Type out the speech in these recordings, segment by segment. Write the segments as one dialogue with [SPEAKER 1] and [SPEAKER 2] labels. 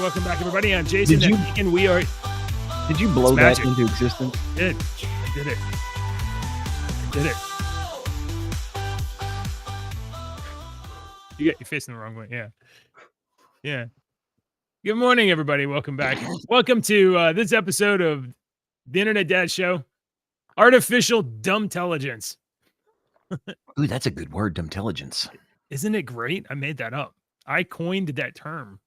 [SPEAKER 1] Welcome back, everybody. I'm Jason, and we are...
[SPEAKER 2] Did you blow that into existence?
[SPEAKER 1] I did it. You're facing the wrong way. Yeah. Good morning, everybody. Welcome back. Welcome to this episode of the Internet Dad Show, Artificial Dumbtelligence.
[SPEAKER 2] Ooh, that's a good word, Dumbtelligence.
[SPEAKER 1] Isn't it great? I made that up. I coined that term.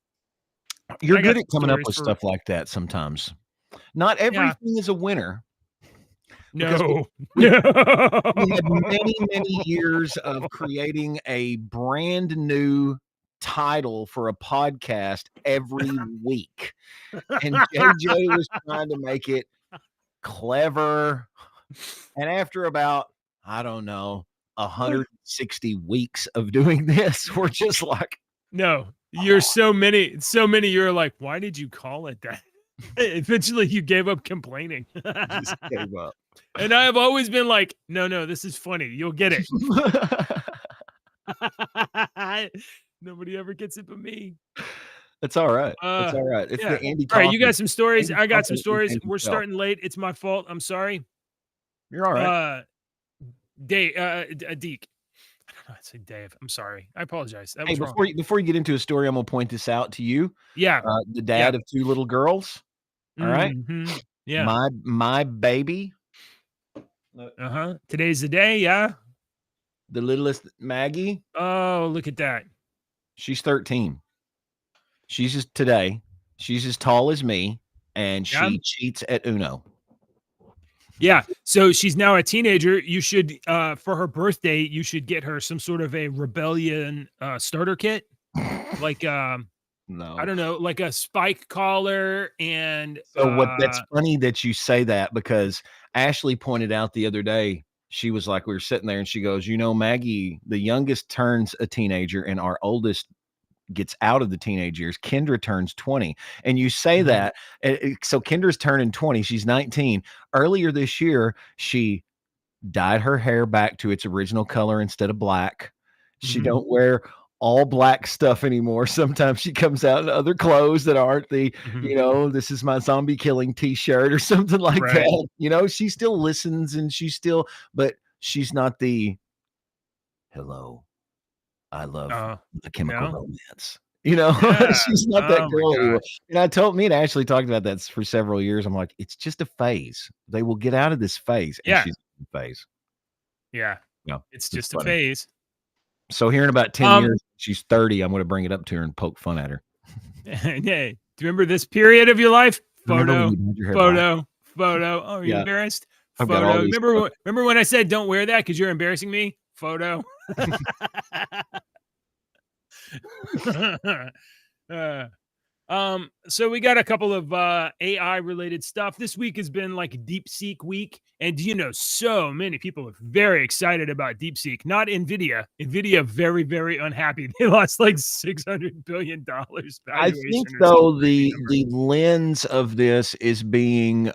[SPEAKER 2] You're good at coming up with stuff like that sometimes. Not everything is a winner.
[SPEAKER 1] No.
[SPEAKER 2] We had many years of creating a brand new title for a podcast every week. And JJ was trying to make it clever. And after about, I don't know, 160 weeks of doing this, we're just like,
[SPEAKER 1] no, you're so many, you're like, why did you call it that? Eventually you gave up complaining.
[SPEAKER 2] Just gave up.
[SPEAKER 1] And I have always been like, no, this is funny. You'll get it. Nobody ever gets it but me.
[SPEAKER 2] That's all right. That's all right. It's the Andy.
[SPEAKER 1] All right, you got some stories. I got some stories. We're starting late. It's my fault. I'm sorry.
[SPEAKER 2] You're all right.
[SPEAKER 1] Deke. I don't know. I'd say Dave. I'm sorry. I apologize. That was wrong.
[SPEAKER 2] Before you get into a story, I'm gonna point this out to you.
[SPEAKER 1] Yeah.
[SPEAKER 2] The dad of two little girls. All right.
[SPEAKER 1] Mm-hmm. Yeah.
[SPEAKER 2] My baby.
[SPEAKER 1] Today's the day. Yeah.
[SPEAKER 2] The littlest Maggie.
[SPEAKER 1] Oh, look at that.
[SPEAKER 2] She's 13. She's as tall as me, and she cheats at Uno.
[SPEAKER 1] Yeah. So she's now a teenager. You should, for her birthday, you should get her some sort of a rebellion starter kit. Like,
[SPEAKER 2] no,
[SPEAKER 1] I don't know, like a spike collar. And
[SPEAKER 2] so that's funny that you say that, because Ashley pointed out the other day, she was like, we were sitting there and she goes, Maggie, the youngest turns a teenager and our oldest gets out of the teenage years. Kendra turns 20. And you say that. So Kendra's turning 20. She's 19. Earlier this year, she dyed her hair back to its original color instead of black. She don't wear all black stuff anymore. Sometimes she comes out in other clothes that aren't the, this is my zombie killing t-shirt or something like that. She still listens and but she's not the hello. I love the Chemical Romance. She's not that girl anymore. And me and Ashley talked about that for several years. I'm like, it's just a phase. They will get out of this phase. And she's in the phase.
[SPEAKER 1] Yeah.
[SPEAKER 2] No,
[SPEAKER 1] it's just a phase.
[SPEAKER 2] So here in about 10 years, she's 30. I'm going to bring it up to her and poke fun at her.
[SPEAKER 1] Hey, do you remember this period of your life? Photo. Oh, are you embarrassed? Photo. Remember when I said don't wear that because you're embarrassing me? Photo. So we got a couple of AI related stuff. This week has been like DeepSeek week, and so many people are very excited about DeepSeek. Not Nvidia very, very unhappy. They lost like $600 billion.
[SPEAKER 2] I think though the lens of this is being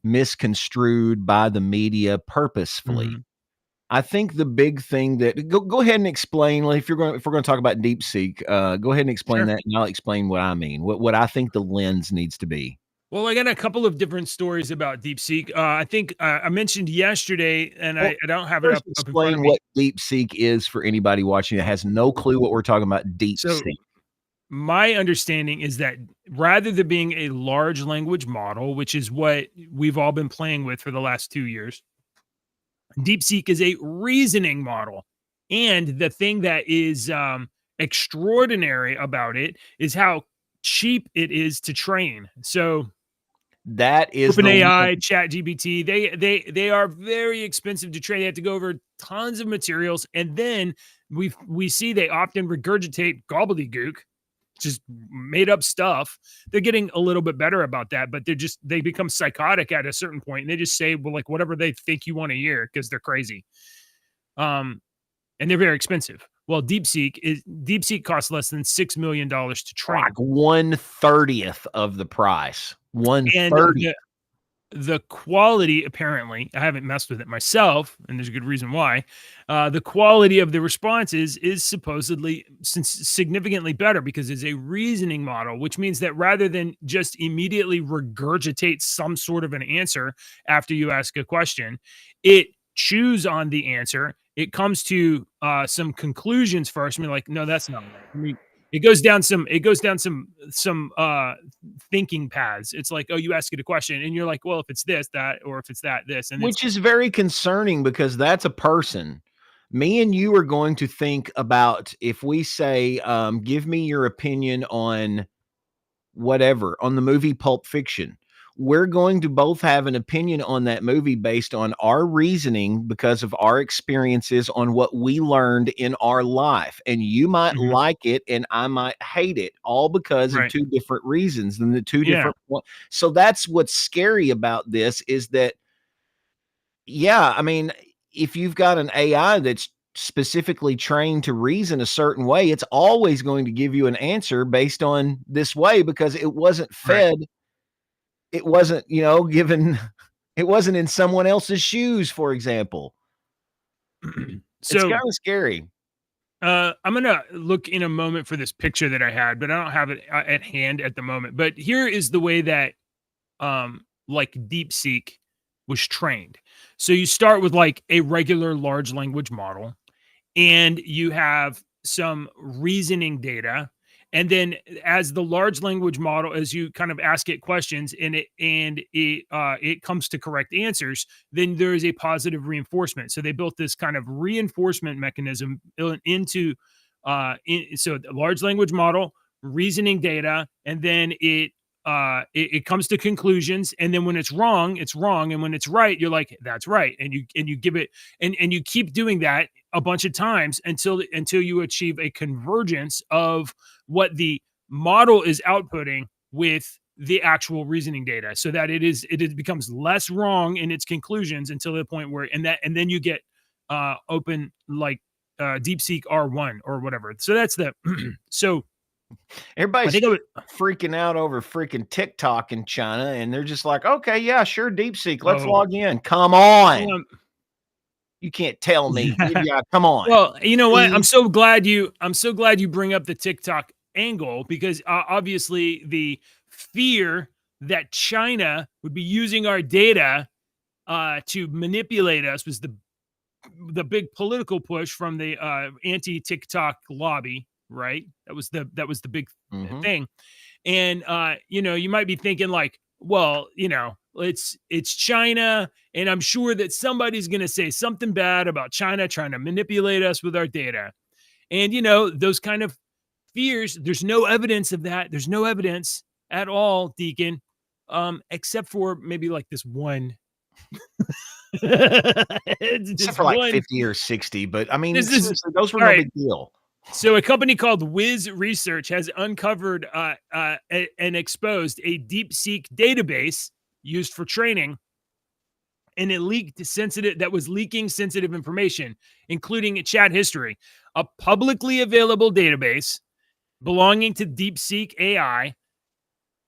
[SPEAKER 2] misconstrued by the media purposefully. I think the big thing that go ahead and explain, if we're going to talk about DeepSeek, go ahead and explain that, and I'll explain what I mean, what I think the lens needs to be.
[SPEAKER 1] Well, I got a couple of different stories about DeepSeek. I think I mentioned yesterday, and I don't have it up.
[SPEAKER 2] Explain what DeepSeek is for anybody watching that has no clue what we're talking about. DeepSeek. So,
[SPEAKER 1] my understanding is that rather than being a large language model, which is what we've all been playing with for the last 2 years, DeepSeek is a reasoning model. And the thing that is extraordinary about it is how cheap it is to train. So
[SPEAKER 2] that is
[SPEAKER 1] OpenAI, ChatGPT, they are very expensive to train. They have to go over tons of materials. And then we see they often regurgitate gobbledygook, just made up stuff. They're getting a little bit better about that, but they become psychotic at a certain point, and they just say, well, like whatever they think you want to hear because they're crazy. And they're very expensive. Well, DeepSeek costs less than $6 million to train.
[SPEAKER 2] Like 1/30 of the price. 1/30.
[SPEAKER 1] the quality, apparently, I haven't messed with it myself, and there's a good reason why. The quality of the responses is supposedly significantly better because it's a reasoning model, which means that rather than just immediately regurgitate some sort of an answer after you ask a question, it chews on the answer. It comes to some conclusions first, and you're like, no, that's not right. I mean, it goes down some thinking paths. It's like, oh, you ask it a question and you're like, well, if it's this, that, or if it's that, this. And it's
[SPEAKER 2] Which is very concerning because that's a person. Me and you are going to think about if we say, give me your opinion on whatever, on the movie Pulp Fiction. We're going to both have an opinion on that movie based on our reasoning because of our experiences on what we learned in our life. And you might
[SPEAKER 1] Mhm.
[SPEAKER 2] like it and I might hate it, all because of
[SPEAKER 1] Right.
[SPEAKER 2] two different reasons and the two
[SPEAKER 1] Yeah.
[SPEAKER 2] different. So that's what's scary about this is that, yeah, I mean, if you've got an AI that's specifically trained to reason a certain way, it's always going to give you an answer based on this way because it wasn't
[SPEAKER 1] Right.
[SPEAKER 2] fed, it wasn't, given, it wasn't in someone else's shoes, for example. It's
[SPEAKER 1] So
[SPEAKER 2] kind of scary.
[SPEAKER 1] I'm gonna look in a moment for this picture that I had, but I don't have it at hand at the moment. But here is the way that like DeepSeek was trained. So you start with like a regular large language model, and you have some reasoning data, and then as the large language model, as you kind of ask it questions and it comes to correct answers, then there is a positive reinforcement. So they built this kind of reinforcement mechanism into so the large language model, reasoning data, and then it comes to conclusions, and then when it's wrong, and when it's right, you're like, that's right, and you give it, and you keep doing that a bunch of times until you achieve a convergence of what the model is outputting with the actual reasoning data, so that it becomes less wrong in its conclusions until the point where, and then you get open, like DeepSeek R1 or whatever. So that's the so I
[SPEAKER 2] Everybody's
[SPEAKER 1] think I would.
[SPEAKER 2] freaking out over freaking TikTok in China, and they're just like, okay, yeah, sure, DeepSeek, let's
[SPEAKER 1] Oh,
[SPEAKER 2] log in. Come on.
[SPEAKER 1] um,
[SPEAKER 2] You can't tell me. Yeah, come on.
[SPEAKER 1] well, you know what?
[SPEAKER 2] Please.
[SPEAKER 1] I'm so glad you bring up the TikTok angle because obviously the fear that China would be using our data to manipulate us was the big political push from the anti TikTok lobby, right? That was the big
[SPEAKER 2] Mhm.
[SPEAKER 1] thing. And you might be thinking like, well, it's China, and I'm sure that somebody's going to say something bad about China trying to manipulate us with our data. And those kind of fears, there's no evidence of that. There's no evidence at all, Deacon, except for maybe like this one. It's
[SPEAKER 2] Except
[SPEAKER 1] just
[SPEAKER 2] for like
[SPEAKER 1] one.
[SPEAKER 2] 50 or 60, but I mean,
[SPEAKER 1] This is
[SPEAKER 2] seriously, those were
[SPEAKER 1] all
[SPEAKER 2] no
[SPEAKER 1] right.
[SPEAKER 2] big deal.
[SPEAKER 1] So, a company called Wiz Research has uncovered and exposed a DeepSeek database used for training, and it leaked sensitive that was leaking sensitive information, including chat history. A publicly available database belonging to DeepSeek AI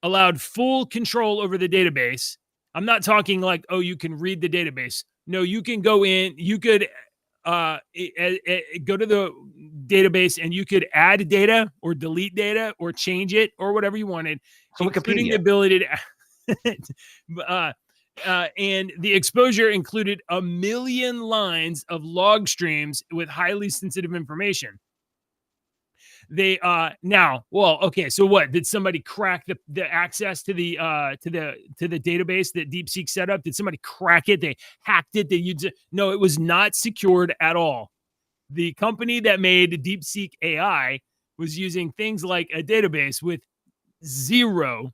[SPEAKER 1] allowed full control over the database. I'm not talking like, oh, you can read the database. No, you can go in, you could go to the database and you could add data or delete data or change it or whatever you wanted,
[SPEAKER 2] So
[SPEAKER 1] including the
[SPEAKER 2] Wikipedia.
[SPEAKER 1] ability to and the exposure included 1 million lines of log streams with highly sensitive information. They now, well, okay, so what? Did somebody crack the access to the database that DeepSeek set up? Did somebody crack it? They hacked it? They used it? No, it was not secured at all. The company that made DeepSeek AI was using things like a database with zero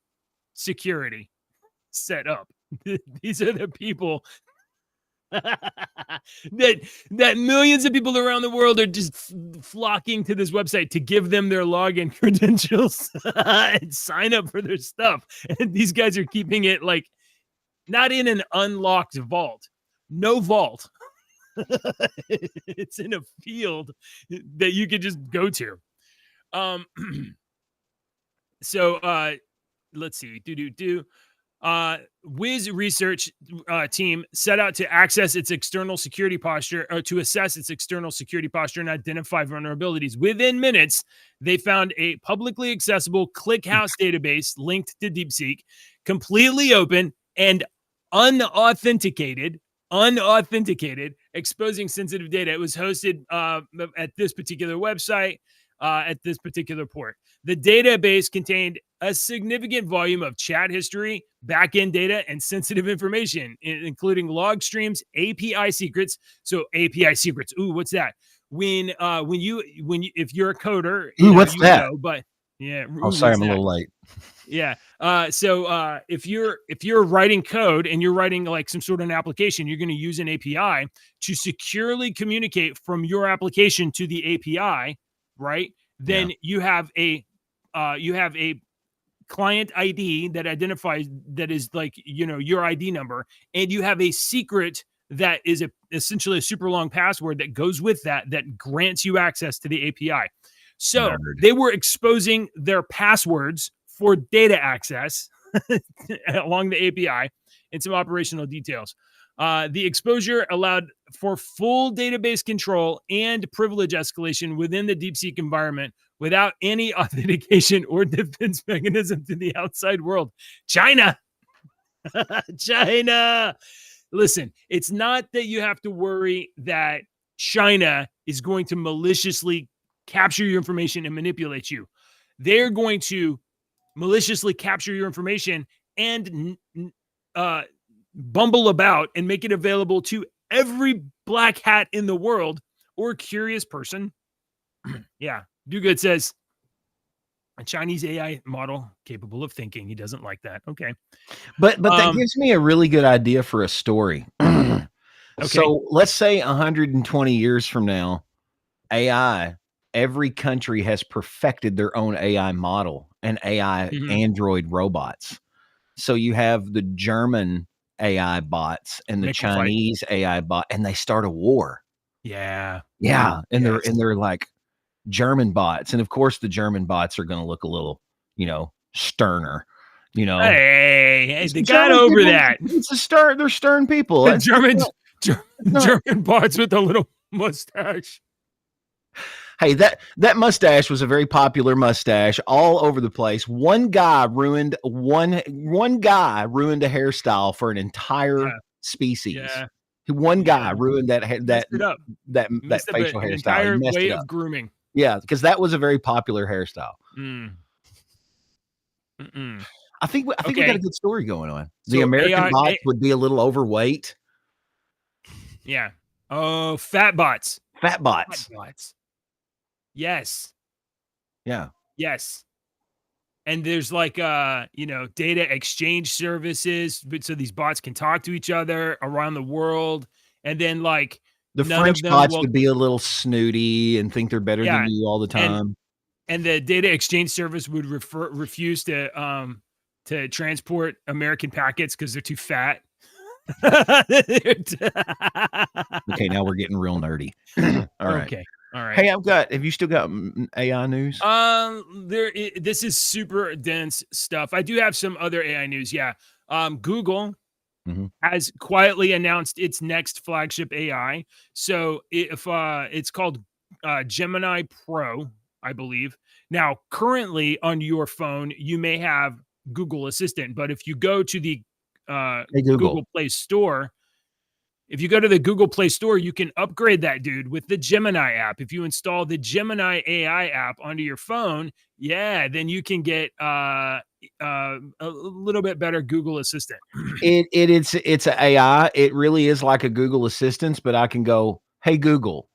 [SPEAKER 1] security set up. These are the people that millions of people around the world are just flocking to this website to give them their login credentials and sign up for their stuff. And these guys are keeping it like not in an unlocked vault, no vault. It's in a field that you could just go to. Um, so let's see. Do. Wiz research team set out to access its external security posture, or to assess its external security posture and identify vulnerabilities. Within minutes, they found a publicly accessible ClickHouse database linked to DeepSeek, completely open and unauthenticated, exposing sensitive data. It was hosted at this particular website, at this particular port. The database contained a significant volume of chat history, backend data, and sensitive information, including log streams, API secrets. So API secrets. Ooh, what's that? When you if you're a coder,
[SPEAKER 2] what's that?
[SPEAKER 1] But yeah.
[SPEAKER 2] Oh, sorry, I'm a little late.
[SPEAKER 1] Yeah. So if you're writing code and you're writing like some sort of an application, you're going to use an API to securely communicate from your application to the API, right? Then you have a client ID that identifies, that is like, your ID number, and you have a secret that is essentially a super long password that goes with that grants you access to the API. So they were exposing their passwords for data access along the API and some operational details. The exposure allowed for full database control and privilege escalation within the DeepSeek environment without any authentication or defense mechanism to the outside world. China. China. Listen, it's not that you have to worry that China is going to maliciously capture your information and manipulate you. They're going to maliciously capture your information and bumble about and make it available to every black hat in the world or curious person. Yeah. Do Good says a Chinese AI model capable of thinking. He doesn't like that. Okay.
[SPEAKER 2] But that gives me a really good idea for a story. Okay. So let's say 120 years from now, AI, every country has perfected their own AI model and AI android robots. So you have the German AI bots and the Chinese AI bot, and they start a war.
[SPEAKER 1] Yeah.
[SPEAKER 2] Yeah. And they're like German bots. And of course the German bots are going to look a little, sterner,
[SPEAKER 1] Hey, they got over that.
[SPEAKER 2] It's they're stern people.
[SPEAKER 1] German bots with a little mustache.
[SPEAKER 2] Hey, that mustache was a very popular mustache all over the place. One guy ruined a hairstyle for an entire species. Yeah. One guy ruined that facial hairstyle.
[SPEAKER 1] Entire way of grooming.
[SPEAKER 2] Yeah, because that was a very popular hairstyle. I think we got a good story going on. So the American bots would be a little overweight.
[SPEAKER 1] Yeah. Oh, fat bots.
[SPEAKER 2] Fat bots.
[SPEAKER 1] Yes.
[SPEAKER 2] Yeah.
[SPEAKER 1] Yes. And there's like data exchange services, so these bots can talk to each other around the world. And then like
[SPEAKER 2] the French bots would be a little snooty and think they're better than you all the time.
[SPEAKER 1] And the data exchange service would refuse to transport American packets because they're too fat.
[SPEAKER 2] Okay, now we're getting real nerdy. All right.
[SPEAKER 1] Okay. All right.
[SPEAKER 2] Hey, have you still got AI news?
[SPEAKER 1] This is super dense stuff. I do have some other AI news. Yeah. Google has quietly announced its next flagship AI. So it's called Gemini Pro, I believe. Now, currently on your phone, you may have Google Assistant, but if you go to the Google Play Store, you can upgrade that dude with the Gemini app. If you install the Gemini AI app onto your phone, then you can get a little bit better Google Assistant.
[SPEAKER 2] It's an AI. It really is like a Google Assistant, but I can go, hey, Google,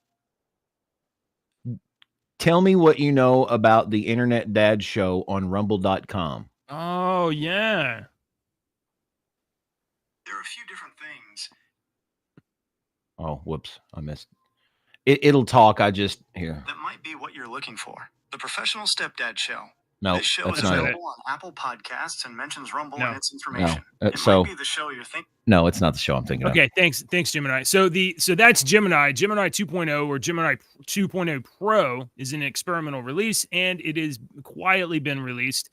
[SPEAKER 2] tell me what you know about the Internet Dad Show on rumble.com.
[SPEAKER 1] Oh, yeah.
[SPEAKER 3] There are a few different things.
[SPEAKER 2] Oh, whoops. I missed. It'll talk. Here.
[SPEAKER 3] That might be what you're looking for. The Professional Stepdad Show.
[SPEAKER 2] No,
[SPEAKER 3] this show
[SPEAKER 2] that's
[SPEAKER 3] is
[SPEAKER 2] not
[SPEAKER 3] available on Apple Podcasts and mentions Rumble in its information.
[SPEAKER 2] No.
[SPEAKER 3] It might be the show you're thinking.
[SPEAKER 2] No, it's not the show I'm thinking of.
[SPEAKER 1] Okay, thanks, Gemini. So that's Gemini 2.0 or Gemini 2.0 Pro is an experimental release, and it has quietly been released.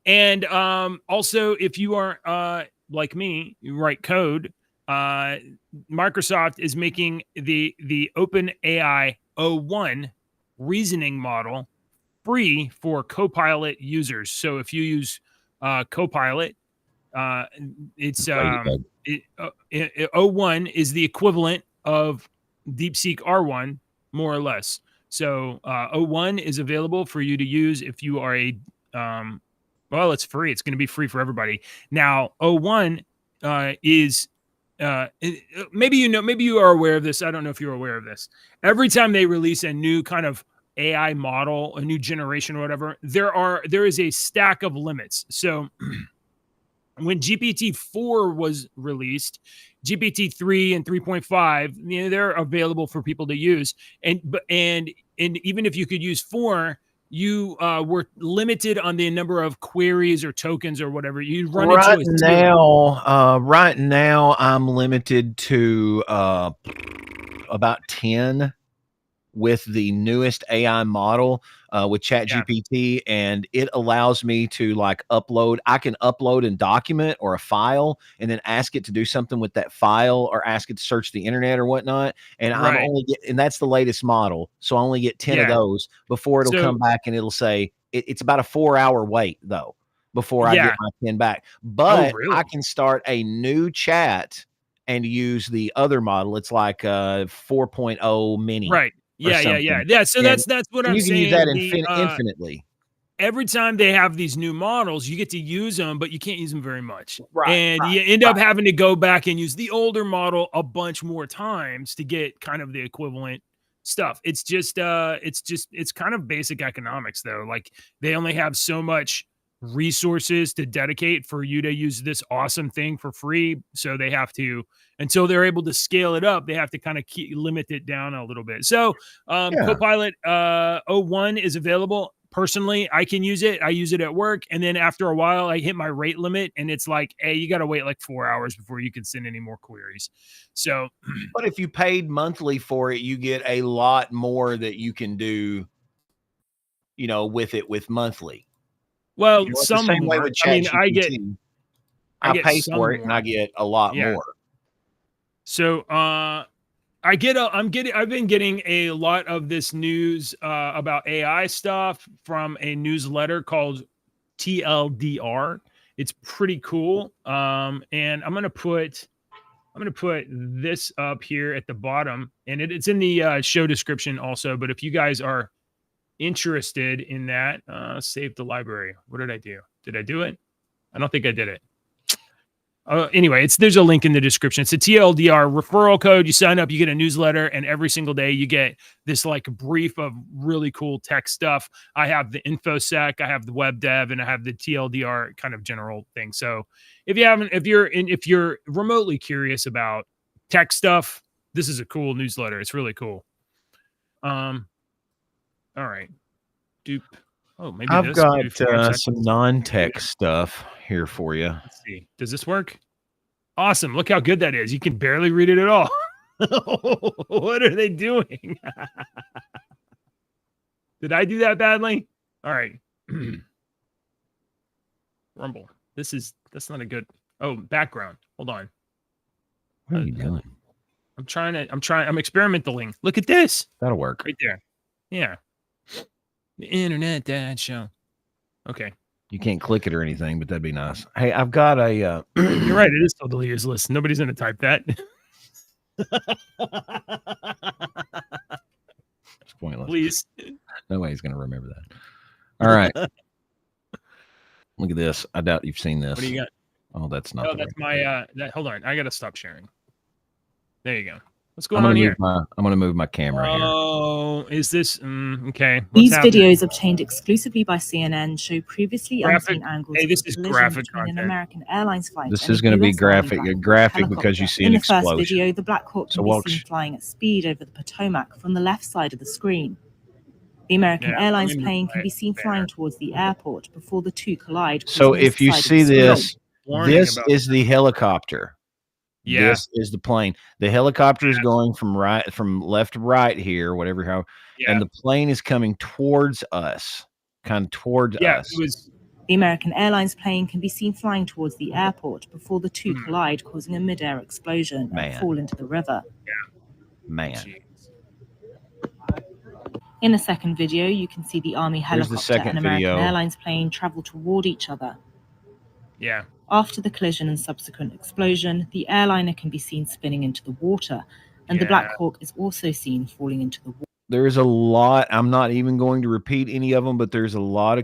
[SPEAKER 1] And also, if you are like me, you write code. Microsoft is making the Open AI O1 reasoning model free for Copilot users. So if you use Copilot, it's O1 is the equivalent of DeepSeek R1, more or less. So O1 is available for you to use if you are a well, it's free. It's going to be free for everybody. Now, O1 is maybe you are aware of this. I don't know if you're aware of this. Every time they release a new kind of AI model, a new generation or whatever, there is a stack of limits. So when GPT-4 was released, GPT-3 and 3.5, they're available for people to use. And even if you could use 4, you were limited on the number of queries or tokens or whatever. You run
[SPEAKER 2] right
[SPEAKER 1] into
[SPEAKER 2] now. Right now, I'm limited to about 10 with the newest AI model with ChatGPT, and it allows me to like upload. I can upload a document or a file, and then ask it to do something with that file, or ask it to search the internet or whatnot. And and that's the latest model, so I only get 10 of those before it'll come back, and it'll say it's about a 4-hour wait though before I get my 10 back. But I can start a new chat and use the other model. It's like 4.0 mini.
[SPEAKER 1] Right. Yeah. So that's what I'm saying.
[SPEAKER 2] You can use that infinitely.
[SPEAKER 1] Every time they have these new models, you get to use them, but you can't use them very much. And you end up having to go back and use the older model a bunch more times to get kind of the equivalent stuff. It's kind of basic economics though. Like they only have so much resources to dedicate for you to use this awesome thing for free. So they have to, until they're able to scale it up, they have to kind of limit it down a little bit. So Copilot O1 is available. Personally, I can use it. I use it at work. And then after a while, I hit my rate limit and it's like, hey, you got to wait like 4 hours before you can send any more queries. So,
[SPEAKER 2] but if you paid monthly for it, you get a lot more that you can do, with it with monthly.
[SPEAKER 1] Well, some
[SPEAKER 2] the same way with ChatGPT. I pay for it
[SPEAKER 1] more.
[SPEAKER 2] and I get a lot more.
[SPEAKER 1] So I've been getting a lot of this news about AI stuff from a newsletter called TLDR. It's pretty cool. And I'm gonna put this up here at the bottom, and it's in the show description also. But if you guys are interested in that, save the library. What did I do? Did I do it? I don't think I did it. Anyway, there's a link in the description. It's a TLDR referral code. You sign up, you get a newsletter, and every single day you get this like brief of really cool tech stuff. I have the InfoSec, I have the web dev, and I have the TLDR kind of general thing. So if you're remotely curious about tech stuff, this is a cool newsletter. It's really cool. All right. Dupe. Oh, maybe
[SPEAKER 2] I've got some non-tech stuff here for you.
[SPEAKER 1] Let's see. Does this work? Awesome. Look how good that is. You can barely read it at all. What are they doing? Did I do that badly? All right. Rumble. That's not a good. Oh, background. Hold on.
[SPEAKER 2] What are you doing?
[SPEAKER 1] I'm experimenting. Look at this.
[SPEAKER 2] That'll work.
[SPEAKER 1] Right there. Yeah. The Internet Dad Show. Okay.
[SPEAKER 2] You can't click it or anything, but that'd be nice. Hey, I've got a...
[SPEAKER 1] You're right. It is totally useless. Nobody's going to type that.
[SPEAKER 2] It's pointless.
[SPEAKER 1] Please.
[SPEAKER 2] Nobody's going to remember that. All right. Look at this. I doubt you've seen this.
[SPEAKER 1] What do you got?
[SPEAKER 2] Oh, that's not.
[SPEAKER 1] Oh, that's my... hold on. I got to stop sharing. There you go. What's going on here?
[SPEAKER 2] I'm going to move my camera here.
[SPEAKER 1] Oh, is this okay?
[SPEAKER 4] These videos obtained exclusively by CNN show previously unseen angles.
[SPEAKER 1] Hey, this is graphic content.
[SPEAKER 4] An American Airlines flight.
[SPEAKER 2] This is going to be graphic because you see an explosion.
[SPEAKER 4] In the first video, the Black Hawk can be seen flying at speed over the Potomac from the left side of the screen. The American Airlines plane can be seen flying towards the airport before the two collide.
[SPEAKER 2] So if you see this, this is the helicopter.
[SPEAKER 1] Yeah.
[SPEAKER 2] This is the plane. The helicopter is going from left to right here, whatever. And the plane is coming towards us, kind of towards us.
[SPEAKER 4] The American Airlines plane can be seen flying towards the airport before the two collide, causing a mid-air explosion and fall into the river. In a second video, you can see the Army helicopter and American Airlines plane travel toward each other.
[SPEAKER 1] Yeah.
[SPEAKER 4] After the collision and subsequent explosion, the airliner can be seen spinning into the water, and the Black Hawk is also seen falling into the water.
[SPEAKER 2] There's a lot. I'm not even going to repeat any of them, but there's a lot of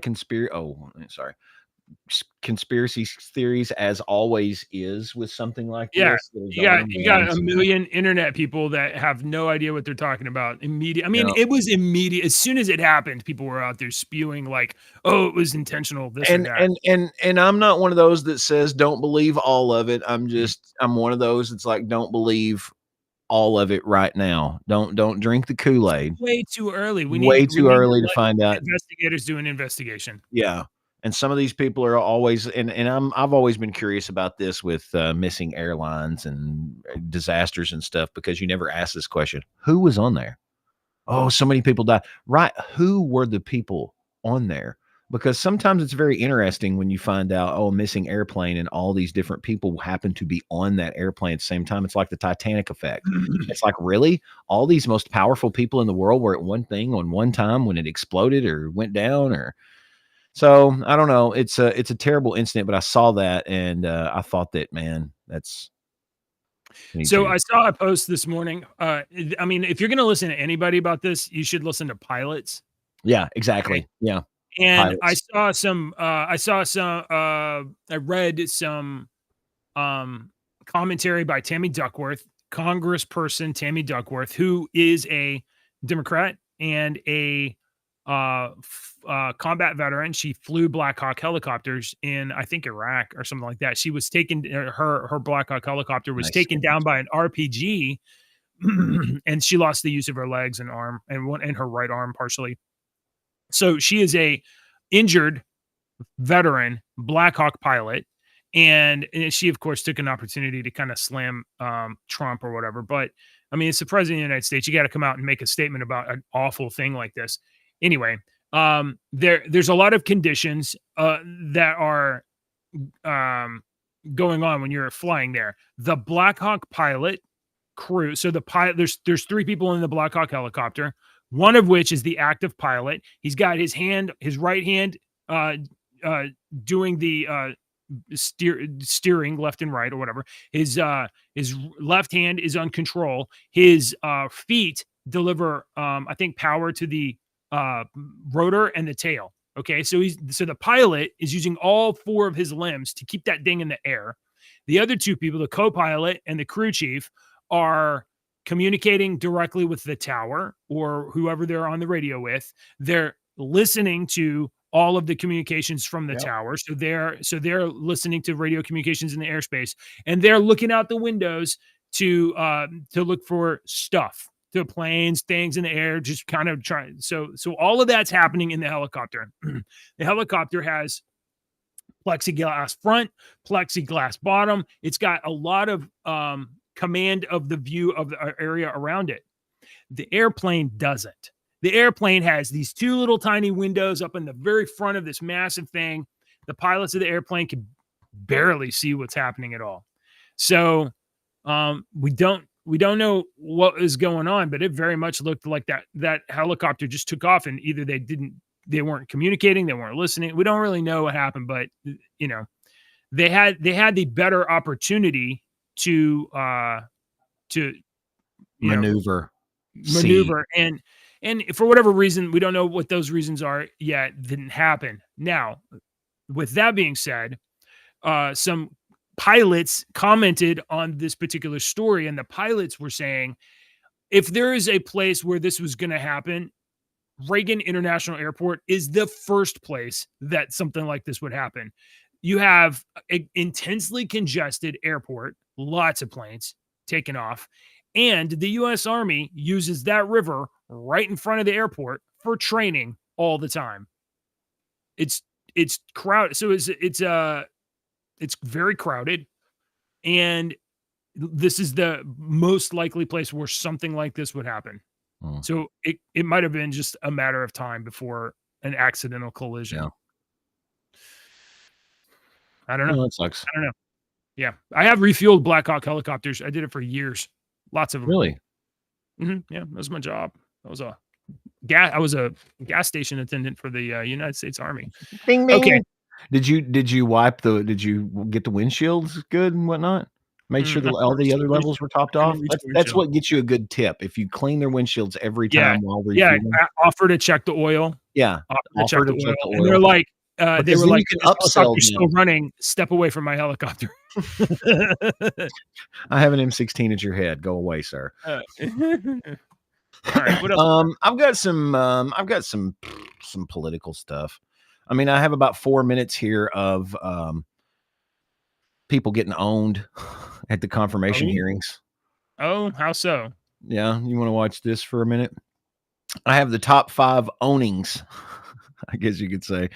[SPEAKER 2] conspiracy theories, as always is with something like this.
[SPEAKER 1] You got a million internet people that have no idea what they're talking about. It was immediate. As soon as it happened, people were out there spewing like, "Oh, it was intentional." This and that.
[SPEAKER 2] And I'm not one of those that says don't believe all of it. I'm one of those that's like, don't believe all of it right now. Don't drink the Kool-Aid.
[SPEAKER 1] Way too early. We
[SPEAKER 2] need to find out.
[SPEAKER 1] Investigators do an investigation.
[SPEAKER 2] Yeah. And some of these people are always, I've always been curious about this with missing airlines and disasters and stuff, because you never ask this question. Who was on there? Oh, so many people died. Right. Who were the people on there? Because sometimes it's very interesting when you find out, a missing airplane, and all these different people happen to be on that airplane at the same time. It's like the Titanic effect. It's like, really? All these most powerful people in the world were at one thing on one time when it exploded or went down, or... So I don't know. It's a terrible incident, but I saw that and I thought that, man, that's.
[SPEAKER 1] So I saw a post this morning. If you're going to listen to anybody about this, you should listen to pilots.
[SPEAKER 2] Yeah, exactly. Okay. Yeah.
[SPEAKER 1] And pilots. I read some commentary by Tammy Duckworth, Congressperson Tammy Duckworth, who is a Democrat and a combat veteran. She flew Black Hawk helicopters in, I think, Iraq or something like that. She was taken, her Black Hawk helicopter was taken down by an RPG, and she lost the use of her legs and arm and her right arm partially. So she is a injured veteran Black Hawk pilot, and she of course took an opportunity to kind of slam Trump or whatever. But I mean, it's the president of the United States. You got to come out and make a statement about an awful thing like this. Anyway, there's a lot of conditions that are going on when you're flying there. The Black Hawk pilot crew. So the pilot, there's three people in the Black Hawk helicopter. One of which is the active pilot. He's got his right hand doing the steering left and right or whatever. His left hand is on control. His feet deliver, I think, power to the rotor and the tail. Okay, so the pilot is using all four of his limbs to keep that thing in the air. The other two people, the co-pilot and the crew chief, are communicating directly with the tower or whoever they're on the radio with. They're listening to all of the communications from the tower. So they're listening to radio communications in the airspace, and they're looking out the windows to look for stuff. The planes, things in the air, just kind of trying. So all of that's happening in the helicopter. The helicopter has plexiglass front, plexiglass bottom. It's got a lot of command of the view of the area around it. The airplane doesn't. The airplane has these two little tiny windows up in the very front of this massive thing. The pilots of the airplane can barely see what's happening at all. So we don't know what is going on, but it very much looked like that helicopter just took off, and either they weren't communicating, they weren't listening. We don't really know what happened, but they had the better opportunity to
[SPEAKER 2] maneuver,
[SPEAKER 1] and for whatever reason, we don't know what those reasons are yet, didn't happen. Now, with that being said, some pilots commented on this particular story, and the pilots were saying, if there is a place where this was going to happen, Reagan International Airport is the first place that something like this would happen. You have an intensely congested airport, lots of planes taking off, and the U.S. Army uses that river right in front of the airport for training all the time. It's crowded. So it's very crowded, and this is the most likely place where something like this would happen. So it might have been just a matter of time before an accidental collision. I don't know.
[SPEAKER 2] Oh, that sucks.
[SPEAKER 1] I don't know. Yeah, I have refueled Black Hawk helicopters. I did it for years, lots of them.
[SPEAKER 2] Really?
[SPEAKER 1] Yeah, that was my job. I was a gas station attendant for the United States Army.
[SPEAKER 2] Bing, bing.
[SPEAKER 1] Okay.
[SPEAKER 2] Did you get the windshields good and whatnot? Made sure all the other levels were topped off. That's what gets you a good tip. If you clean their windshields every time while refueling.
[SPEAKER 1] I offer to check the oil.
[SPEAKER 2] Yeah,
[SPEAKER 1] offer to check the oil. And they're like, they were like,
[SPEAKER 2] you can upsell
[SPEAKER 1] still running. Step away from my helicopter.
[SPEAKER 2] I have an M16 at your head. Go away, sir.
[SPEAKER 1] All right. What else?
[SPEAKER 2] I've got some political stuff. I mean, I have about 4 minutes here of people getting owned at the confirmation hearings.
[SPEAKER 1] Oh, how so?
[SPEAKER 2] Yeah, you want to watch this for a minute? I have the top 5 ownings, I guess you could say.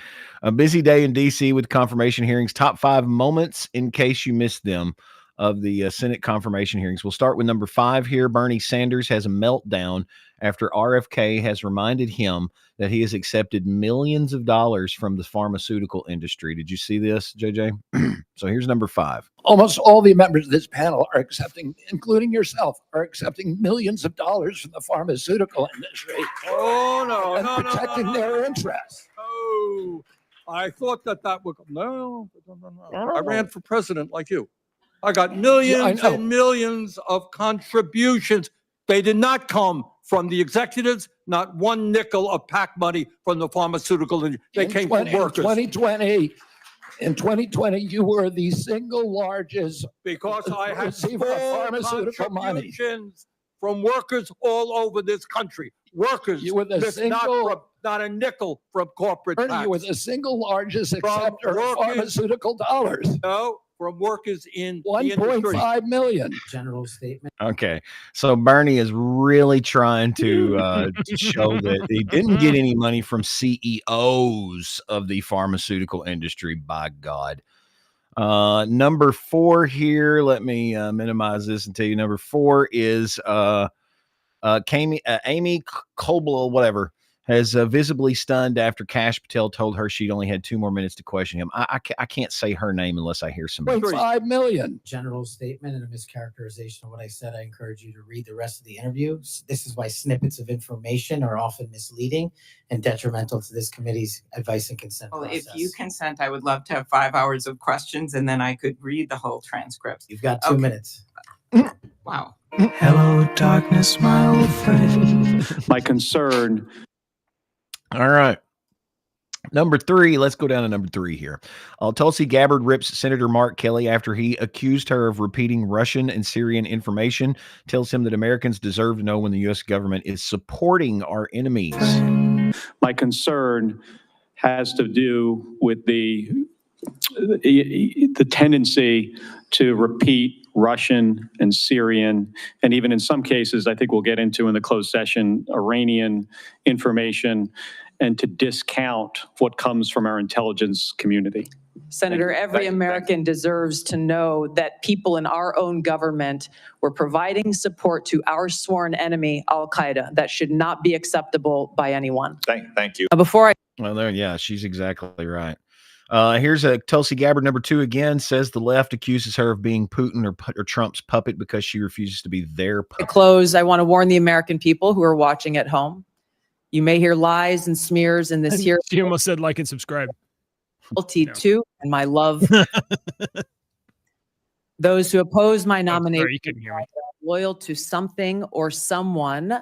[SPEAKER 2] A busy day in D.C. with confirmation hearings. Top 5 moments, in case you missed them, of the Senate confirmation hearings. We'll start with number 5 here. Bernie Sanders has a meltdown after RFK has reminded him that he has accepted millions of dollars from the pharmaceutical industry. Did you see this, JJ? So here's number 5.
[SPEAKER 5] Almost all the members of this panel are accepting, including yourself, are accepting millions of dollars from the pharmaceutical industry. And protecting their interests.
[SPEAKER 6] Oh, I thought that would no. I ran for president like you. I got millions and millions of contributions. They did not come from the executives, not one nickel of PAC money from the pharmaceutical industry. They came from workers.
[SPEAKER 5] In 2020, you were the single largest
[SPEAKER 6] because I had
[SPEAKER 5] receiver of pharmaceutical money
[SPEAKER 6] from workers all over this country. Workers,
[SPEAKER 5] you were the
[SPEAKER 6] not a nickel from corporate
[SPEAKER 5] Bernie,
[SPEAKER 6] tax.
[SPEAKER 5] you were the single largest acceptor of pharmaceutical dollars.
[SPEAKER 6] No, from workers in
[SPEAKER 5] 1.5 million.
[SPEAKER 7] General statement.
[SPEAKER 2] Okay, so Bernie is really trying to show that he didn't get any money from CEOs of the pharmaceutical industry. By God. Number 4 here. Let me minimize this and tell you. Number 4 is Amy Coble, whatever, has visibly stunned after Kash Patel told her she'd only had 2 more minutes to question him. I can't say her name unless I hear somebody.
[SPEAKER 5] 1.5 million.
[SPEAKER 7] General statement and a mischaracterization of what I said. I encourage you to read the rest of the interview. This is why snippets of information are often misleading and detrimental to this committee's advice and consent process.
[SPEAKER 8] If you consent, I would love to have 5 hours of questions and then I could read the whole transcript.
[SPEAKER 7] You've got 2 minutes.
[SPEAKER 8] Wow.
[SPEAKER 9] Hello, darkness, my old friend.
[SPEAKER 10] My concern.
[SPEAKER 2] All right. Number 3. Let's go down to number 3 here. Tulsi Gabbard rips Senator Mark Kelly after he accused her of repeating Russian and Syrian information, tells him that Americans deserve to know when the U.S. government is supporting our enemies.
[SPEAKER 10] My concern has to do with the tendency to repeat Russian and Syrian, and even in some cases, I think we'll get into in the closed session, Iranian information, and to discount what comes from our intelligence community.
[SPEAKER 11] Senator, every American deserves to know that people in our own government were providing support to our sworn enemy, Al-Qaeda. That should not be acceptable by anyone.
[SPEAKER 10] Thank you.
[SPEAKER 2] Yeah, she's exactly right. Here's a Tulsi Gabbard, number 2 again, says the left accuses her of being Putin or Trump's puppet because she refuses to be their puppet.
[SPEAKER 11] To close, I want to warn the American people who are watching at home. You may hear lies and smears in this here.
[SPEAKER 1] She almost said like and subscribe.
[SPEAKER 11] To and my love. Those who oppose my nomination
[SPEAKER 1] you couldn't hear me.
[SPEAKER 11] loyal to something or someone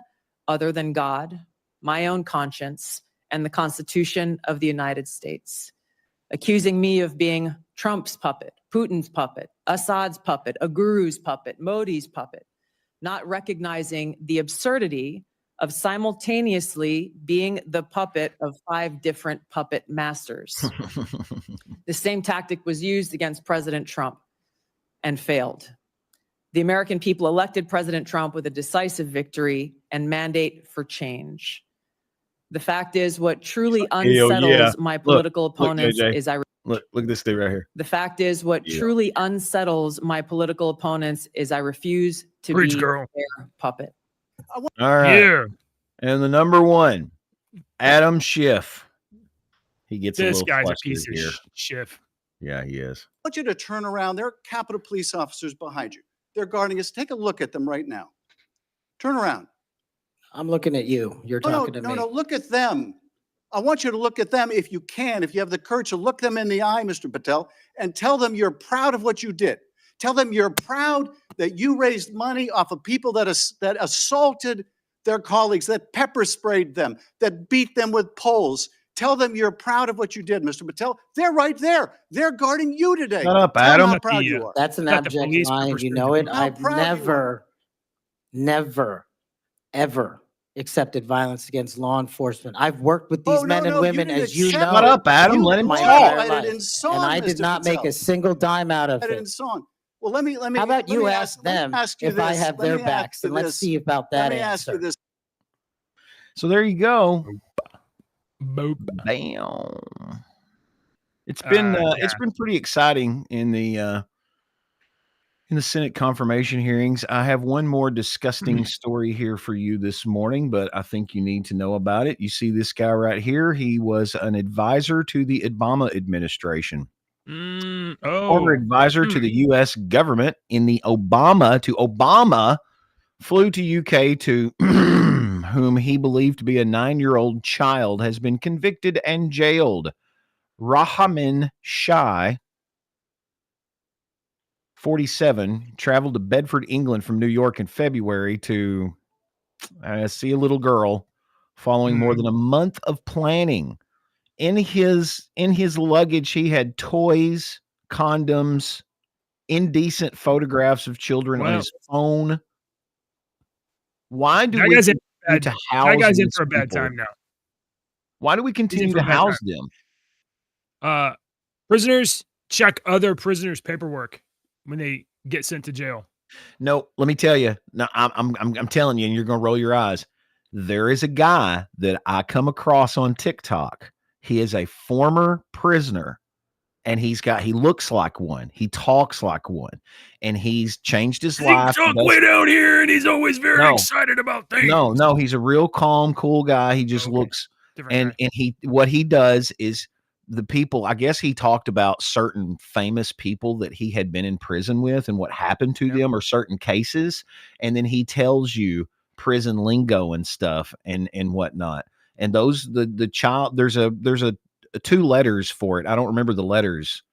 [SPEAKER 11] other than God, my own conscience, and the Constitution of the United States. Accusing me of being Trump's puppet, Putin's puppet, Assad's puppet, a guru's puppet, Modi's puppet, not recognizing the absurdity of simultaneously being the puppet of 5 different puppet masters. The same tactic was used against President Trump and failed. The American people elected President Trump with a decisive victory and mandate for change. The fact is, what truly unsettles my political opponents is
[SPEAKER 2] Look at this thing right here.
[SPEAKER 11] The fact is, what truly unsettles my political opponents is I refuse to be their puppet.
[SPEAKER 2] All right.
[SPEAKER 1] Yeah.
[SPEAKER 2] And the number 1, Adam Schiff. He gets
[SPEAKER 1] This
[SPEAKER 2] a little
[SPEAKER 1] guy's a
[SPEAKER 2] flustered
[SPEAKER 1] piece
[SPEAKER 2] here.
[SPEAKER 1] of Schiff.
[SPEAKER 2] Yeah, he is.
[SPEAKER 12] I want you to turn around. There are Capitol Police officers behind you. They're guarding us. Take a look at them right now. Turn around.
[SPEAKER 7] I'm looking at you. You're talking to me.
[SPEAKER 12] No, look at them. I want you to look at them if you can, if you have the courage to look them in the eye, Mr. Patel, and tell them you're proud of what you did. Tell them you're proud that you raised money off of people that assaulted their colleagues, that pepper sprayed them, that beat them with poles. Tell them you're proud of what you did, Mr. Patel. They're right there. They're guarding you today.
[SPEAKER 2] Shut up,
[SPEAKER 12] Tell them
[SPEAKER 2] Adam.
[SPEAKER 12] how proud you are.
[SPEAKER 7] That's an abject lie. You know it. I've never, ever accepted violence against law enforcement. I've worked with these men and women, as you know.
[SPEAKER 2] Shut up, Adam. Let him talk.
[SPEAKER 7] And I did not make a single dime out of it.
[SPEAKER 12] Well, let me.
[SPEAKER 7] How about you ask them if I have their backs, and let's see about that answer.
[SPEAKER 2] So there you go.
[SPEAKER 1] Boop.
[SPEAKER 2] Bam. It's been pretty exciting in the Senate confirmation hearings. I have one more disgusting story here for you this morning, but I think you need to know about it. You see this guy right here. He was an advisor to the Obama administration. Former advisor to the U.S. government in the Obama flew to UK to whom he believed to be a 9-year-old child has been convicted and jailed. Rahamin Shai, 47, traveled to Bedford, England from New York in February to see a little girl following more than a month of planning. In his luggage, he had toys, condoms, indecent photographs of children on his phone. Why do we continue to house
[SPEAKER 1] that guy's in
[SPEAKER 2] these
[SPEAKER 1] for a bad
[SPEAKER 2] people?
[SPEAKER 1] time now.
[SPEAKER 2] Why do we continue to house them?
[SPEAKER 1] Prisoners check other prisoners' paperwork when they get sent to jail.
[SPEAKER 2] No, let me tell you. No, I'm telling you, and you're going to roll your eyes. There is a guy that I come across on TikTok. He is a former prisoner, and he looks like one. He talks like one, and he's changed his life.
[SPEAKER 1] He talk way down here, and he's always very excited about things.
[SPEAKER 2] No, he's a real calm, cool guy. He just looks, and what he does is the people. I guess he talked about certain famous people that he had been in prison with and what happened to them, or certain cases, and then he tells you prison lingo and stuff and whatnot. And those the child there's a 2 letters for it. I don't remember the letters,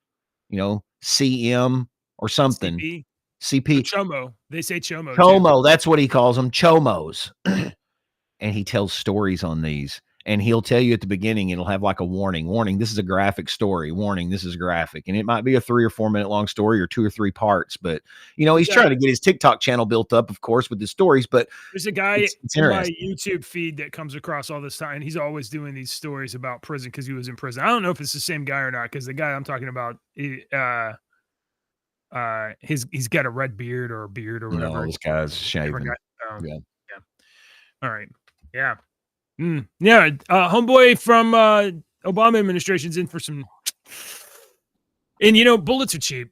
[SPEAKER 2] CM or something. CP.
[SPEAKER 1] Chomo. They say Chomo.
[SPEAKER 2] Chomo. That's what he calls them. Chomos. And he tells stories on these. And he'll tell you at the beginning, it'll have like a warning. Warning, this is a graphic story. Warning, this is graphic. And it might be a 3 or 4 minute long story or 2 or 3 parts. But, he's trying to get his TikTok channel built up, of course, with the stories. But
[SPEAKER 1] there's a guy in my YouTube feed that comes across all this time. And he's always doing these stories about prison because he was in prison. I don't know if it's the same guy or not, because the guy I'm talking about, he's got a red beard or whatever.
[SPEAKER 2] No, this guy's shaven.
[SPEAKER 1] Yeah. All right. Yeah. Yeah. Homeboy from Obama administration's in for some. And bullets are cheap.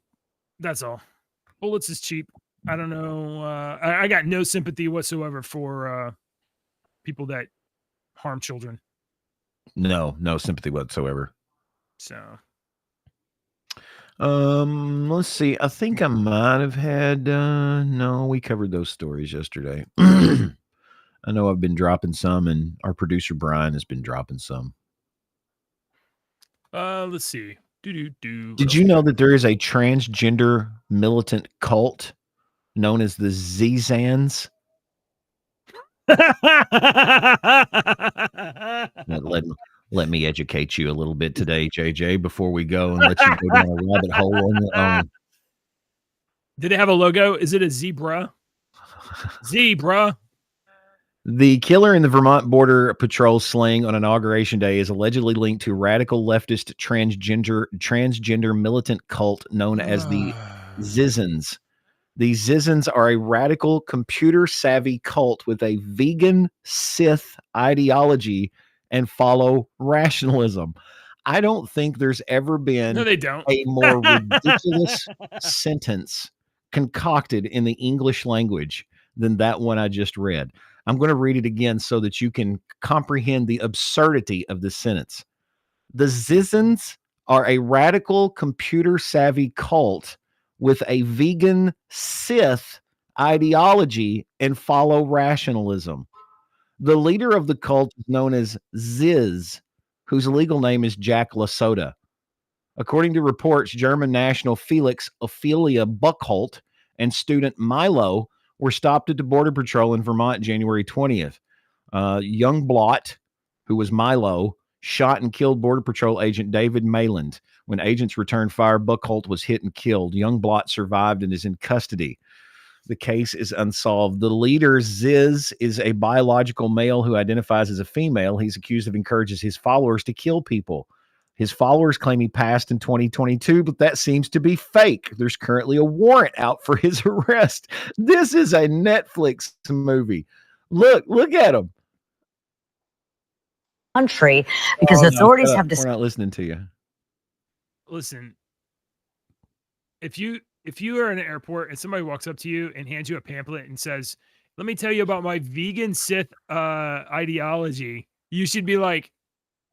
[SPEAKER 1] That's all. Bullets is cheap. I don't know. I got no sympathy whatsoever for people that harm children.
[SPEAKER 2] No sympathy whatsoever.
[SPEAKER 1] So.
[SPEAKER 2] Let's see. I think I might have had. No, we covered those stories yesterday. I know I've been dropping some, and our producer Brian has been dropping some.
[SPEAKER 1] Let's see.
[SPEAKER 2] Did you know that there is a transgender militant cult known as the Zizans? Let me educate you a little bit today, JJ, before we go and let you go down a rabbit hole on your own.
[SPEAKER 1] Did it have a logo? Is it a zebra? Zebra.
[SPEAKER 2] The killer in the Vermont Border Patrol sling on Inauguration Day is allegedly linked to radical leftist transgender militant cult known as the Zizans. The Zizans are a radical, computer-savvy cult with a vegan Sith ideology and follow rationalism. I don't think there's ever been a more ridiculous sentence concocted in the English language than that one I just read. I'm going to read it again so that you can comprehend the absurdity of this sentence. The Zizans are a radical computer savvy cult with a vegan Sith ideology and follow rationalism. The leader of the cult is known as Ziz, whose legal name is Jack LaSoda. According to reports, German national Felix Ophelia Buchholz and student Milo were stopped at the Border Patrol in Vermont January 20th. Young Blot, who was Milo, shot and killed Border Patrol agent David Mayland. When agents returned fire, Buchholz was hit and killed. Young Blot survived and is in custody. The case is unsolved. The leader, Ziz, is a biological male who identifies as a female. He's accused of encouraging his followers to kill people. His followers claim he passed in 2022, but that seems to be fake. There's currently a warrant out for his arrest. This is a Netflix movie. Look at him.
[SPEAKER 13] Country, because authorities have
[SPEAKER 2] We're not listening to you.
[SPEAKER 1] Listen, if you are in an airport and somebody walks up to you and hands you a pamphlet and says, "Let me tell you about my vegan Sith ideology," you should be like,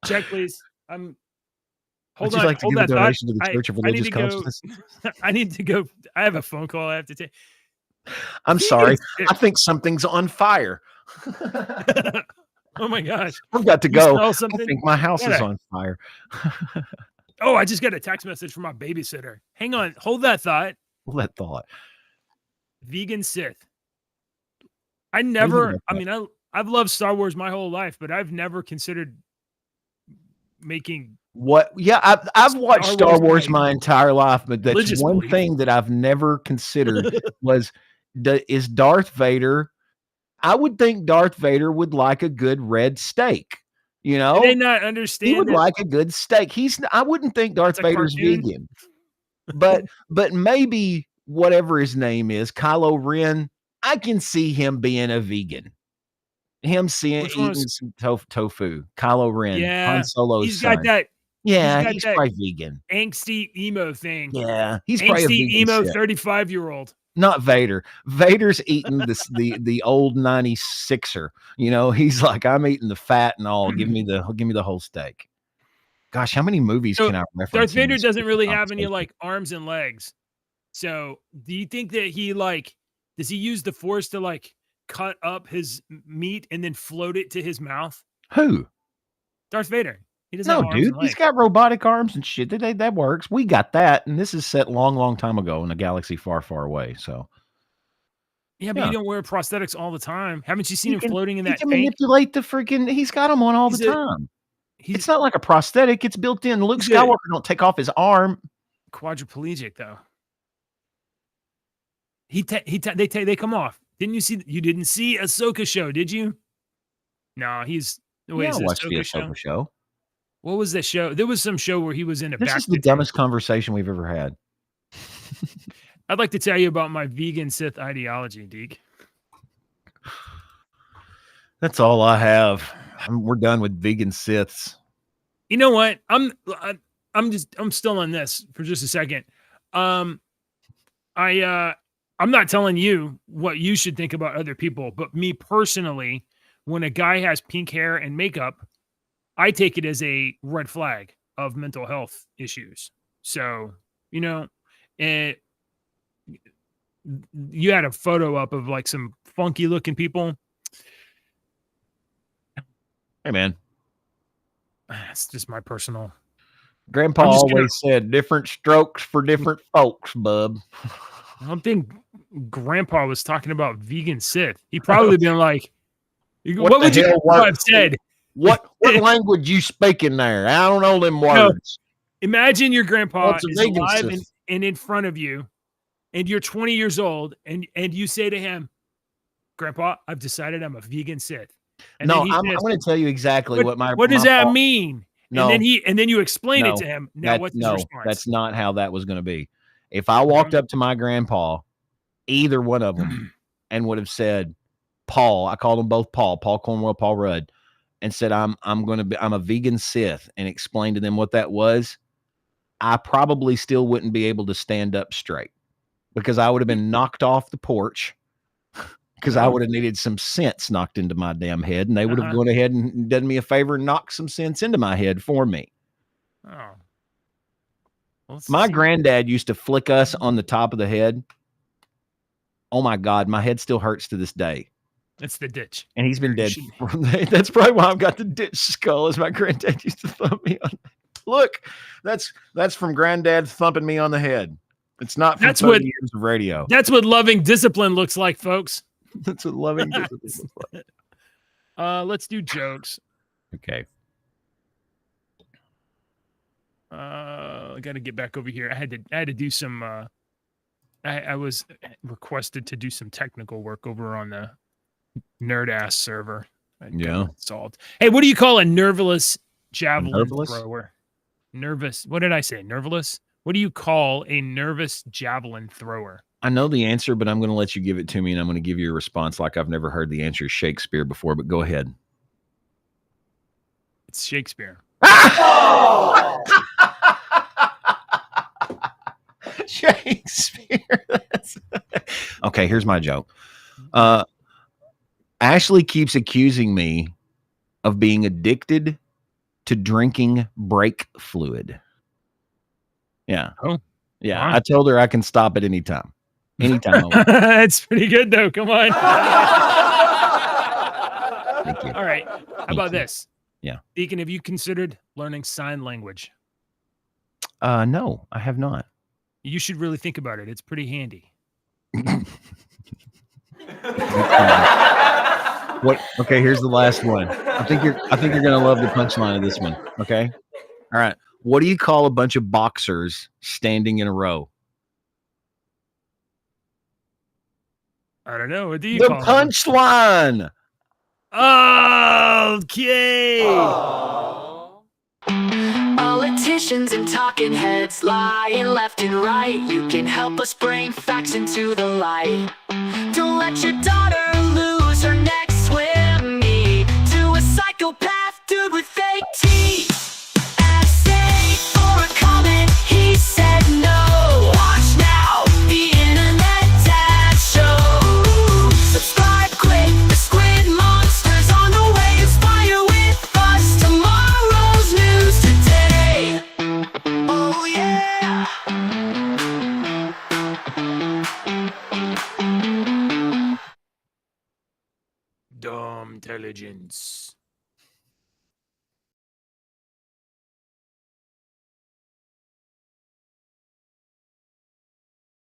[SPEAKER 1] "Check, please. Hold on.
[SPEAKER 2] Like to
[SPEAKER 1] hold
[SPEAKER 2] give
[SPEAKER 1] that
[SPEAKER 2] a
[SPEAKER 1] thought.
[SPEAKER 2] donation to the Church of
[SPEAKER 1] I need
[SPEAKER 2] Religious
[SPEAKER 1] to go.
[SPEAKER 2] Consciousness?
[SPEAKER 1] I need to go. I have a phone call I have to take."
[SPEAKER 2] I'm sorry. I think something's on fire.
[SPEAKER 1] Oh my gosh.
[SPEAKER 2] I've got to
[SPEAKER 1] You
[SPEAKER 2] go.
[SPEAKER 1] smell
[SPEAKER 2] I
[SPEAKER 1] something?
[SPEAKER 2] think my house is
[SPEAKER 1] Yeah.
[SPEAKER 2] on fire.
[SPEAKER 1] Oh, I just got a text message from my babysitter. Hang on. Hold that thought.
[SPEAKER 2] Hold that thought.
[SPEAKER 1] Vegan Sith. I've loved Star Wars my whole life, but I've never considered making
[SPEAKER 2] What? Yeah, I've watched Star Wars my entire life, but that's
[SPEAKER 1] religious
[SPEAKER 2] one
[SPEAKER 1] belief.
[SPEAKER 2] thing that I've never considered was is Darth Vader. I would think Darth Vader would like a good red steak. You know,
[SPEAKER 1] Do they not understand?
[SPEAKER 2] he would
[SPEAKER 1] that
[SPEAKER 2] like a good steak. I wouldn't think Darth
[SPEAKER 1] a
[SPEAKER 2] Vader's
[SPEAKER 1] cartoon?
[SPEAKER 2] vegan, but maybe whatever his name is, Kylo Ren, I can see him being a vegan. Him
[SPEAKER 1] Which one
[SPEAKER 2] eating
[SPEAKER 1] was-
[SPEAKER 2] some tofu. Kylo Ren,
[SPEAKER 1] Yeah,
[SPEAKER 2] Han Solo's
[SPEAKER 1] he's
[SPEAKER 2] son.
[SPEAKER 1] got that.
[SPEAKER 2] Yeah,
[SPEAKER 1] got
[SPEAKER 2] he's
[SPEAKER 1] that
[SPEAKER 2] probably vegan.
[SPEAKER 1] angsty emo thing.
[SPEAKER 2] Yeah, he's probably a
[SPEAKER 1] Angsty
[SPEAKER 2] vegan
[SPEAKER 1] emo
[SPEAKER 2] Sith.
[SPEAKER 1] 35-year-old.
[SPEAKER 2] Not Vader. Vader's eating the old 96er. You know, he's like, I'm eating the fat and all. Give me the whole steak. Gosh, how many movies
[SPEAKER 1] So,
[SPEAKER 2] can I reference?
[SPEAKER 1] Darth
[SPEAKER 2] in
[SPEAKER 1] Vader
[SPEAKER 2] this
[SPEAKER 1] doesn't really have any
[SPEAKER 2] conversation?
[SPEAKER 1] like arms and legs. So, do you think that does he use the Force to like cut up his meat and then float it to his mouth?
[SPEAKER 2] Who?
[SPEAKER 1] Darth Vader. He doesn't
[SPEAKER 2] No,
[SPEAKER 1] have arms
[SPEAKER 2] dude.
[SPEAKER 1] and
[SPEAKER 2] He's
[SPEAKER 1] legs.
[SPEAKER 2] got robotic arms and shit. That works. We got that, and this is set long time ago in a galaxy far, far away. So
[SPEAKER 1] Yeah, but you don't wear prosthetics all the time. Haven't you seen him floating in
[SPEAKER 2] he
[SPEAKER 1] that
[SPEAKER 2] can
[SPEAKER 1] tank?
[SPEAKER 2] manipulate the freaking. He's got them on all
[SPEAKER 1] He's
[SPEAKER 2] the
[SPEAKER 1] a-
[SPEAKER 2] time. It's not like a prosthetic. It's built in. Luke
[SPEAKER 1] He's a-
[SPEAKER 2] Skywalker don't take off his arm.
[SPEAKER 1] Quadriplegic though. They come off. Didn't you see? You didn't see Ahsoka show, did you? No, he's. Wait,
[SPEAKER 2] Yeah,
[SPEAKER 1] is
[SPEAKER 2] I
[SPEAKER 1] it
[SPEAKER 2] watched the
[SPEAKER 1] Ahsoka
[SPEAKER 2] Ahsoka show.
[SPEAKER 1] What was that show? There was some show where he was in a
[SPEAKER 2] This
[SPEAKER 1] back.
[SPEAKER 2] is the dumbest conversation we've ever had.
[SPEAKER 1] I'd like to tell you about my vegan Sith ideology, Deke.
[SPEAKER 2] That's all I have. We're done with vegan Siths.
[SPEAKER 1] You know what? I'm still on this for just a second. I'm not telling you what you should think about other people, but me personally, when a guy has pink hair and makeup, I take it as a red flag of mental health issues. So, you know, you had a photo up of like some funky looking people.
[SPEAKER 2] Hey, man.
[SPEAKER 1] It's just my personal.
[SPEAKER 2] Grandpa
[SPEAKER 1] I'm just
[SPEAKER 2] always said different strokes for different folks, bub.
[SPEAKER 1] I don't think Grandpa was talking about vegan Sith. He probably been like, "What would you have said?"
[SPEAKER 2] What language you speaking there? I don't know them words.
[SPEAKER 1] Imagine your grandpa
[SPEAKER 2] What's a
[SPEAKER 1] is
[SPEAKER 2] vegan
[SPEAKER 1] alive
[SPEAKER 2] Sith?
[SPEAKER 1] and in front of you, and you're 20 years old, and you say to him, "Grandpa, I've decided I'm a vegan Sith." And
[SPEAKER 2] No,
[SPEAKER 1] then he
[SPEAKER 2] I'm
[SPEAKER 1] says,
[SPEAKER 2] going to tell you exactly what my.
[SPEAKER 1] What does
[SPEAKER 2] my
[SPEAKER 1] that
[SPEAKER 2] fault-
[SPEAKER 1] mean?
[SPEAKER 2] No,
[SPEAKER 1] and then you explain
[SPEAKER 2] no,
[SPEAKER 1] it to him. Now, what's his response?
[SPEAKER 2] that's not how that was going to be. If I walked up to my grandpa, either one of them, and would have said, Paul, I called them both Paul Cornwell, Paul Rudd, and said, I'm a vegan Sith, and explained to them what that was, I probably still wouldn't be able to stand up straight because I would have been knocked off the porch because I would have needed some sense knocked into my damn head, and they would have gone ahead and done me a favor and knocked some sense into my head for me.
[SPEAKER 1] Oh.
[SPEAKER 2] My granddad used to flick us on the top of the head. Oh my God, my head still hurts to this day.
[SPEAKER 1] It's the ditch.
[SPEAKER 2] And he's been dead. That's probably why I've got the ditch skull, as my granddad used to thump me on. Look, that's from granddad thumping me on the head. It's not from 30 years of radio.
[SPEAKER 1] That's what loving discipline looks like, folks.
[SPEAKER 2] That's what loving discipline looks like.
[SPEAKER 1] Let's do jokes.
[SPEAKER 2] Okay.
[SPEAKER 1] I got to get back over here. I had to do some. I was requested to do some technical work over on the Nerd-Ass server.
[SPEAKER 2] Yeah.
[SPEAKER 1] Solved. Hey, what do you call a nerveless javelin thrower? Nervous. What did I say? Nerveless? What do you call a nervous javelin thrower?
[SPEAKER 2] I know the answer, but I'm going to let you give it to me, and I'm going to give you a response like I've never heard the answer Shakespeare before, but go ahead.
[SPEAKER 1] It's Shakespeare.
[SPEAKER 2] Shakespeare. Okay, here's my joke. Ashley keeps accusing me of being addicted to drinking brake fluid. Yeah.
[SPEAKER 1] Oh,
[SPEAKER 2] yeah.
[SPEAKER 1] wow.
[SPEAKER 2] I told her I can stop at any time. Anytime.
[SPEAKER 1] It's pretty good, though. Come on.
[SPEAKER 2] Thank you.
[SPEAKER 1] All right. How about this?
[SPEAKER 2] Yeah.
[SPEAKER 1] Deacon, have you considered learning sign language?
[SPEAKER 2] No, I have not.
[SPEAKER 1] You should really think about it. It's pretty handy.
[SPEAKER 2] What? Okay, here's the last one. I think you're gonna love the punchline of this one. Okay. All right. What do you call a bunch of boxers standing in a row?
[SPEAKER 1] I don't know. What do you
[SPEAKER 2] The
[SPEAKER 1] call
[SPEAKER 2] punchline.
[SPEAKER 1] Okay.
[SPEAKER 14] Politicians and talking heads lying left and right. You can help us bring facts into the light. Don't let your daughter lose her next swim meet to a psychopath dude with fake teeth. Essay for a comment, he said no. Watch now, the internet dad show. Subscribe quick, the squid monster's on the way. Inspire with us tomorrow's news today. Oh yeah.
[SPEAKER 1] Dumbtelligence.